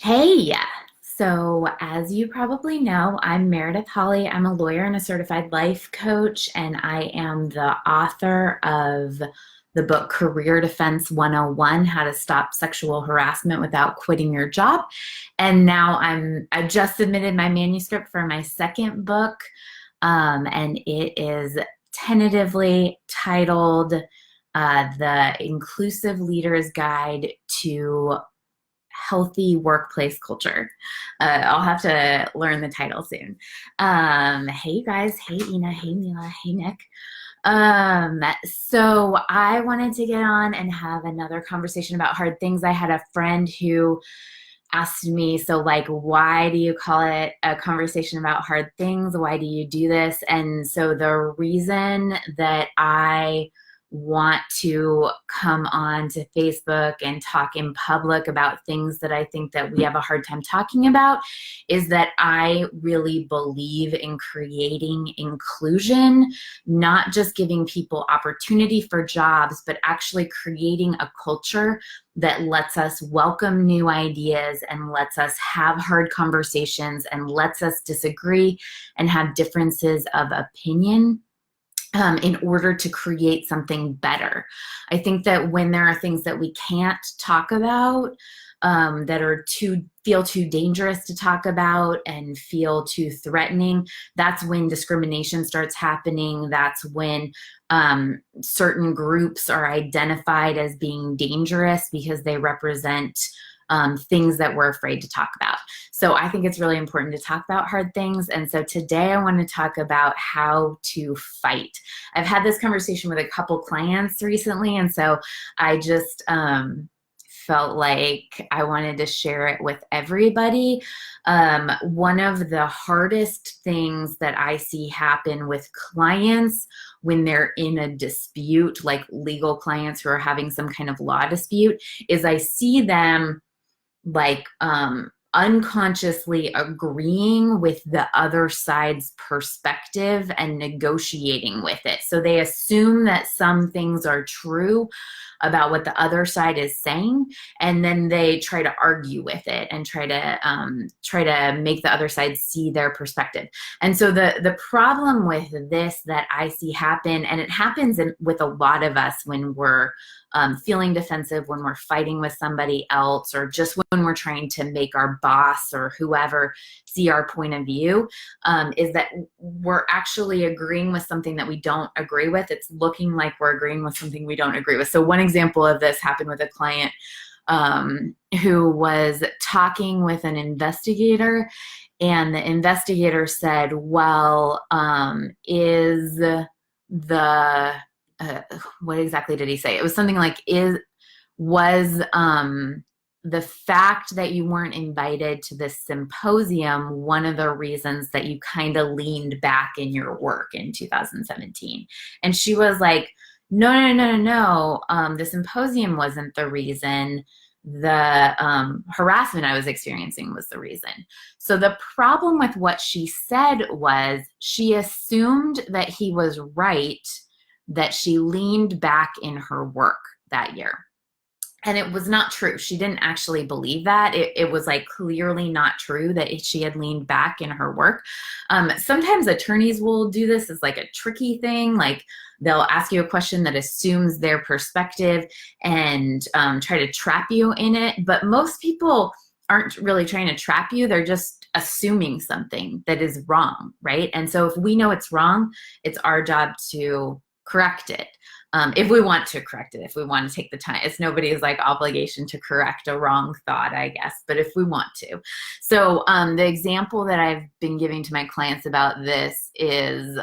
Hey, so as you probably know, I'm Meredith Holly. I'm a lawyer and a certified life coach, and I am the author of the book Career Defense 101: How to Stop Sexual Harassment Without Quitting Your Job. And now I just submitted my manuscript for my second book, and it is tentatively titled The Inclusive Leader's Guide to Healthy Workplace Culture. I'll have to learn the title soon. Hey, you guys. Hey, Ina. Hey, Mila. Hey, Nick. So I wanted to get on and have another conversation about hard things. I had a friend who asked me, so like, why do you call it a conversation about hard things? Why do you do this? And so the reason that I want to come on to Facebook and talk in public about things that I think that we have a hard time talking about is that I really believe in creating inclusion, not just giving people opportunity for jobs, but actually creating a culture that lets us welcome new ideas and lets us have hard conversations and lets us disagree and have differences of opinion in order to create something better. I think that when there are things that we can't talk about, that are feel too dangerous to talk about and feel too threatening, that's when discrimination starts happening. That's when certain groups are identified as being dangerous because they represent things that we're afraid to talk about. So I think it's really important to talk about hard things. And so today I want to talk about how to fight. I've had this conversation with a couple clients recently, and so I just felt like I wanted to share it with everybody. One of the hardest things that I see happen with clients when they're in a dispute, like legal clients who are having some kind of law dispute, is I see them like unconsciously agreeing with the other side's perspective and negotiating with it. So they assume that some things are true about what the other side is saying, and then they try to argue with it and try to make the other side see their perspective. And so the problem with this that I see happen, and it happens with a lot of us when we're feeling defensive, when we're fighting with somebody else, or just when we're trying to make our boss or whoever see our point of view, is that we're actually agreeing with something that we don't agree with. It's looking like we're agreeing with something we don't agree with. So one example of this happened with a client who was talking with an investigator, and the investigator said, well, is the what exactly did he say? It was something like, was the fact that you weren't invited to this symposium one of the reasons that you kind of leaned back in your work in 2017? And she was like, no, no, no, no, no. The symposium wasn't the reason. The harassment I was experiencing was the reason. So the problem with what she said was she assumed that he was right, that she leaned back in her work that year. And it was not true. She didn't actually believe that. It was like clearly not true that she had leaned back in her work. Sometimes attorneys will do this as like a tricky thing. Like they'll ask you a question that assumes their perspective and try to trap you in it. But most people aren't really trying to trap you. They're just assuming something that is wrong, right? And so if we know it's wrong, it's our job to correct it. If we want to correct it, if we want to take the time. It's nobody's like obligation to correct a wrong thought, I guess, but if we want to. So the example that I've been giving to my clients about this is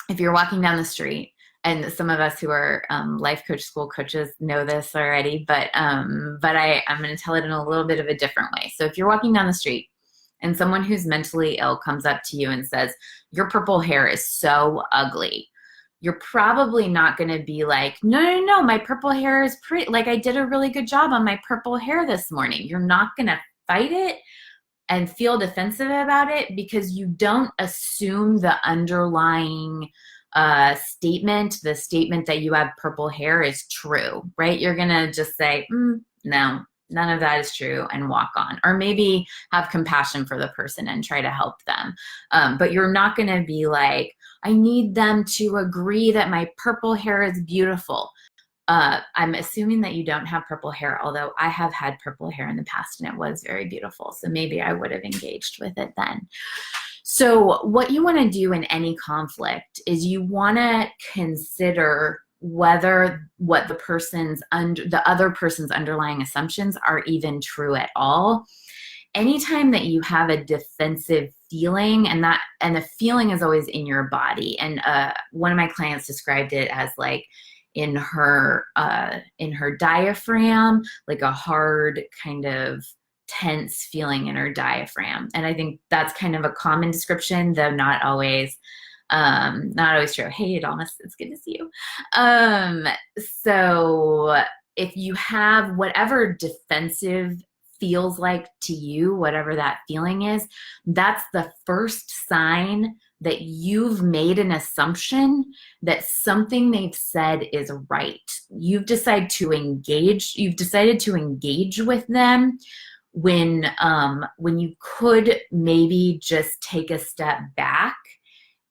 if you're walking down the street, and some of us who are life coach school coaches know this already, but I'm going to tell it in a little bit of a different way. So if you're walking down the street and someone who's mentally ill comes up to you and says, your purple hair is so ugly, you're probably not going to be like, no, no, no, my purple hair is pretty, like I did a really good job on my purple hair this morning. You're not going to fight it and feel defensive about it because you don't assume the underlying statement, the statement that you have purple hair is true, right? You're going to just say, no, none of that is true, and walk on. Or maybe have compassion for the person and try to help them. But you're not going to be like, I need them to agree that my purple hair is beautiful. I'm assuming that you don't have purple hair, although I have had purple hair in the past and it was very beautiful. So maybe I would have engaged with it then. So what you want to do in any conflict is you want to consider whether what the other person's underlying assumptions are even true at all. Anytime that you have a defensive feeling, and the feeling is always in your body, and one of my clients described it as like in her diaphragm, like a hard kind of tense feeling in her diaphragm. And I think that's kind of a common description, though not always true. Hey, Adonis, it's good to see you. So if you have whatever defensive feels like to you, whatever that feeling is, that's the first sign that you've made an assumption that something they've said is right. You've decided to engage with them when you could maybe just take a step back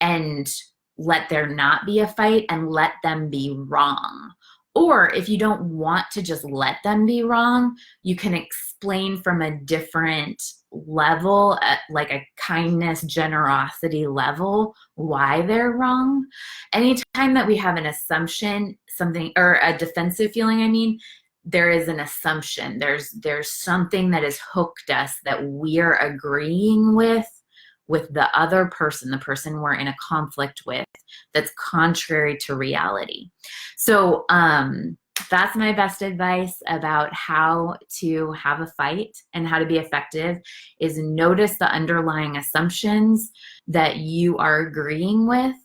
and let there not be a fight and let them be wrong. Or if you don't want to just let them be wrong, you can explain from a different level, like a kindness, generosity level, why they're wrong. Anytime that we have an assumption, something, or a defensive feeling, I mean, there is an assumption. There's something that has hooked us that we're agreeing with the other person, the person we're in a conflict with, that's contrary to reality. So that's my best advice about how to have a fight and how to be effective, is notice the underlying assumptions that you are agreeing with.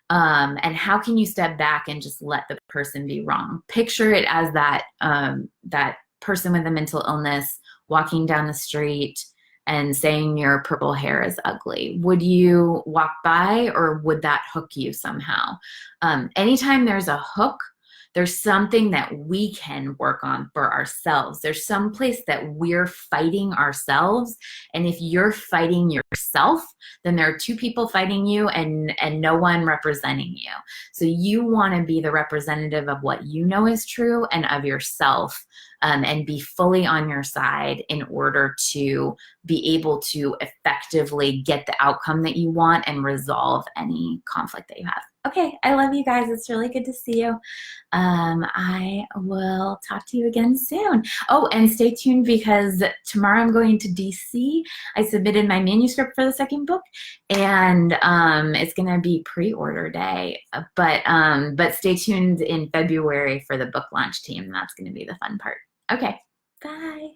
And how can you step back and just let the person be wrong? Picture it as that person with a mental illness walking down the street and saying your purple hair is ugly. Would you walk by, or would that hook you somehow? Anytime there's a hook, there's something that we can work on for ourselves. There's some place that we're fighting ourselves. And if you're fighting yourself, then there are two people fighting you and no one representing you. So you want to be the representative of what you know is true and of yourself, and be fully on your side in order to be able to effectively get the outcome that you want and resolve any conflict that you have. Okay, I love you guys. It's really good to see you. I will talk to you again soon. Oh, and stay tuned, because tomorrow I'm going to DC. I submitted my manuscript for the second book, and it's going to be pre-order day. But stay tuned in February for the book launch team. That's going to be the fun part. Okay, bye.